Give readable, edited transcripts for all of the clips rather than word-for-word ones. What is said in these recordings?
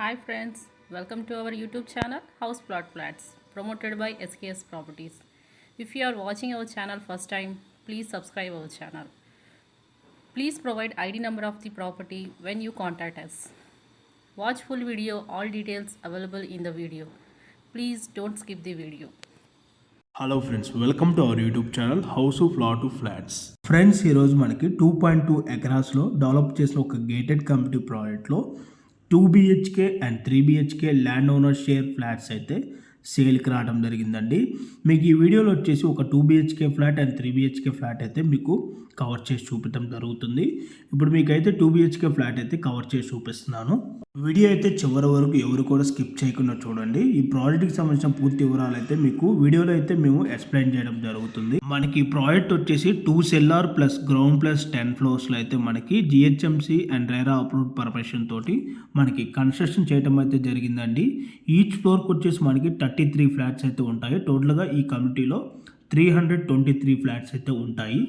Hi friends, welcome to our YouTube channel House Plot Flats promoted by SKS Properties. If you are watching our channel first time, please subscribe our channel. Please provide ID number of the property when you contact us. Watch full video, all details available in the video. Please don't skip the video. Hello friends, welcome to our YouTube channel house of law to flats. Friends, ఈరోజు మనకి 2.2 ఎకరాస్లో develop చేసిన ఒక gated community ప్రాజెక్ట్లో 2 BHK and 3 BHK land owner share flats అయితే సేల్కి రావడం జరిగిందండి. మీకు ఈ వీడియోలో వచ్చేసి ఒక 2 BHK flat and 3 BHK flat అయితే మీకు కవర్ చేసి చూపించడం జరుగుతుంది. ఇప్పుడు మీకైతే 2 BHK ఫ్లాట్ అయితే కవర్ చేసి చూపిస్తున్నాను. వీడియో అయితే చివరి వరకు ఎవరు కూడా స్కిప్ చేయకుండా చూడండి. ఈ ప్రాజెక్ట్కి సంబంధించిన పూర్తి వివరాలు అయితే మీకు వీడియోలో అయితే మేము ఎక్స్ప్లెయిన్ చేయడం జరుగుతుంది. మనకి ఈ ప్రాజెక్ట్ వచ్చేసి 2 సెల్లార్ ప్లస్ గ్రౌండ్ ప్లస్ 10 ఫ్లోర్స్లో అయితే మనకి GHMC and RERA approved permission తోటి మనకి కన్స్ట్రక్షన్ చేయడం అయితే జరిగిందండి. ఈచ్ ఫ్లోర్కి వచ్చేసి మనకి 33 ఫ్లాట్స్ అయితే ఉంటాయి. టోటల్గా ఈ కమ్యూనిటీలో 323 ఫ్లాట్స్ అయితే ఉంటాయి.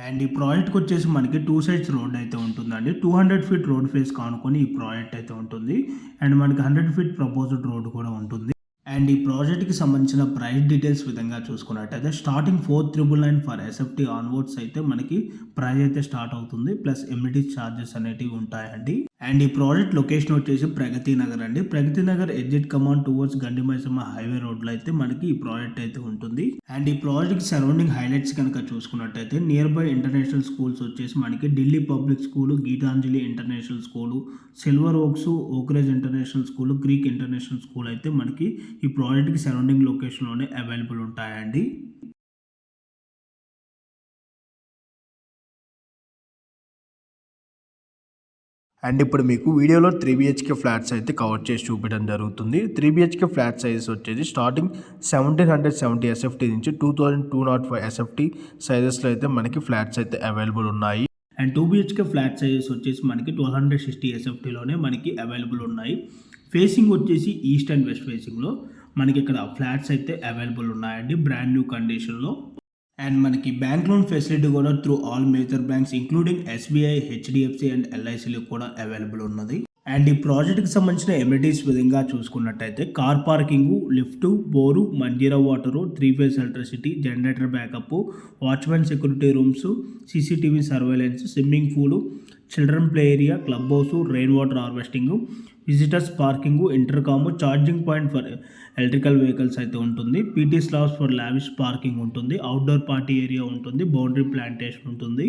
అండ్ ఈ ప్రాజెక్ట్కి వచ్చేసి మనకి 2 సైడ్స్ రోడ్ అయితే ఉంటుందండి. 200 ఫీట్ రోడ్ ఫేస్ కానుకొని ఈ ప్రాజెక్ట్ అయితే ఉంటుంది. అండ్ మనకి 100 ఫీట్ ప్రపోజ్డ్ రోడ్ కూడా ఉంటుంది. అండ్ ఈ ప్రాజెక్ట్కి సంబంధించిన ప్రైస్ డీటెయిల్స్ విధంగా చూసుకున్నట్టయితే స్టార్టింగ్ 4,999 ఫర్ SFT ఆన్వర్డ్స్ అయితే మనకి ప్రైస్ అయితే స్టార్ట్ అవుతుంది. ప్లస్ ఎమ్యూనిటీస్ ఛార్జెస్ అనేటివి ఉంటాయండి. అండ్ ఈ ప్రాజెక్ట్ లొకేషన్ వచ్చేసి ప్రగతి నగర్ అండి. ప్రగతి నగర్ ఎగ్జిట్ కమాండ్ టువర్డ్స్ గండిమైసమ్మ హైవే రోడ్లో అయితే మనకి ఈ ప్రాజెక్ట్ అయితే ఉంటుంది. అండ్ ఈ ప్రాజెక్ట్ సరౌండింగ్ హైలైట్స్ కనుక చూసుకున్నట్టయితే నియర్ బై ఇంటర్నేషనల్ స్కూల్స్ వచ్చేసి మనకి Delhi public school, Geetanjali international school, silver oaks, Oakridge international school, Greek international school అయితే మనకి ఈ ప్రాజెక్ట్కి సరౌండింగ్ లొకేషన్లోనే అవైలబుల్ ఉంటాయండి. అండ్ ఇప్పుడు మీకు వీడియోలో 3 BHK ఫ్లాట్స్ అయితే కవర్ చేసి చూపించడం జరుగుతుంది. 3 BHK ఫ్లాట్ సైజెస్ వచ్చేసి స్టార్టింగ్ 1770 SFT నుంచి 2205 SFT సైజెస్లో అయితే మనకి ఫ్లాట్స్ అయితే అవైలబుల్ ఉన్నాయి. అండ్ 2 BHK ఫ్లాట్ సైజెస్ వచ్చేసి మనకి 1260 SFTలోనే మనకి అవైలబుల్ ఉన్నాయి. ఫేసింగ్ వచ్చేసి ఈస్ట్ అండ్ వెస్ట్ ఫేసింగ్లో మనకి ఇక్కడ ఫ్లాట్స్ అయితే అవైలబుల్ ఉన్నాయండి బ్రాండ్ న్యూ కండిషన్లో. అండ్ మనకి బ్యాంక్ లోన్ ఫెసిలిటీ కూడా through all major banks including SBI, HDFC and LICలో కూడా అవైలబుల్ ఉన్నది. అండ్ ఈ ప్రాజెక్ట్కి సంబంధించిన ఎమ్యూనిటీస్ విధంగా చూసుకున్నట్టయితే car parking, lift, bore, Manjira water, 3 phase electricity, generator backup, watchman security rooms, CCTV surveillance, swimming pool, children play area, club house, rain water harvesting, visitors parking, intercom, charging point for electrical vehicles అయితే ఉంటుంది. PT slabs for lavish parking ఉంటుంది. Outdoor party area ఉంటుంది. Boundary plantation ఉంటుంది.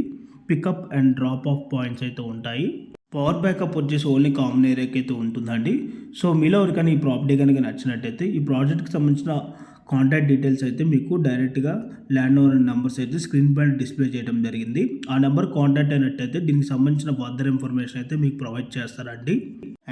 Pickup and drop off points అయితే ఉంటాయి. Power backup వచ్చేసి only common ఏరియాకి అయితే ఉంటుందండి. సో మీలో ఎవరికైనా ఈ ప్రాపర్టీ కనుక నచ్చినట్టయితే ఈ ప్రాజెక్ట్కి సంబంధించిన కాంటాక్ట్ డీటెయిల్స్ అయితే మీకు డైరెక్ట్గా ల్యాండ్ ఓనర్ నెంబర్స్ అయితే స్క్రీన్ పైన డిస్ప్లే చేయడం జరిగింది. ఆ నెంబర్ కాంటాక్ట్ అయినట్టయితే దీనికి సంబంధించిన ఫర్దర్ ఇన్ఫర్మేషన్ అయితే మీకు ప్రొవైడ్ చేస్తారండి.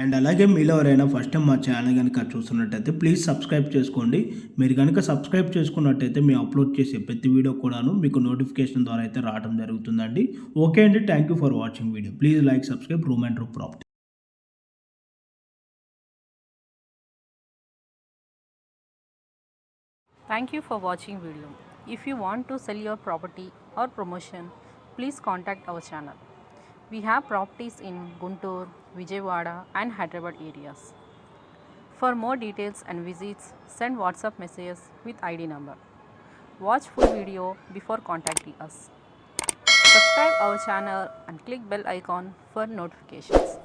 అండ్ అలాగే మీలో ఎవరైనా ఫస్ట్ టైం మా ఛానల్ కనుక చూస్తున్నట్టయితే ప్లీజ్ సబ్స్క్రైబ్ చేసుకోండి. మీరు కనుక సబ్స్క్రైబ్ చేసుకున్నట్టయితే మేము అప్లోడ్ చేసే ప్రతి వీడియో కూడాను మీకు నోటిఫికేషన్ ద్వారా అయితే రావడం జరుగుతుందండి. ఓకే అండి, thank you for watching video. Please like, subscribe room and room property. Thank you for watching video. If you want to sell your property or promotion, please contact our channel. We have properties in Guntur, Vijayawada and Hyderabad areas. For more details and visits, send WhatsApp messages with ID number. Watch full video before contacting us. Subscribe our channel and click bell icon for notifications.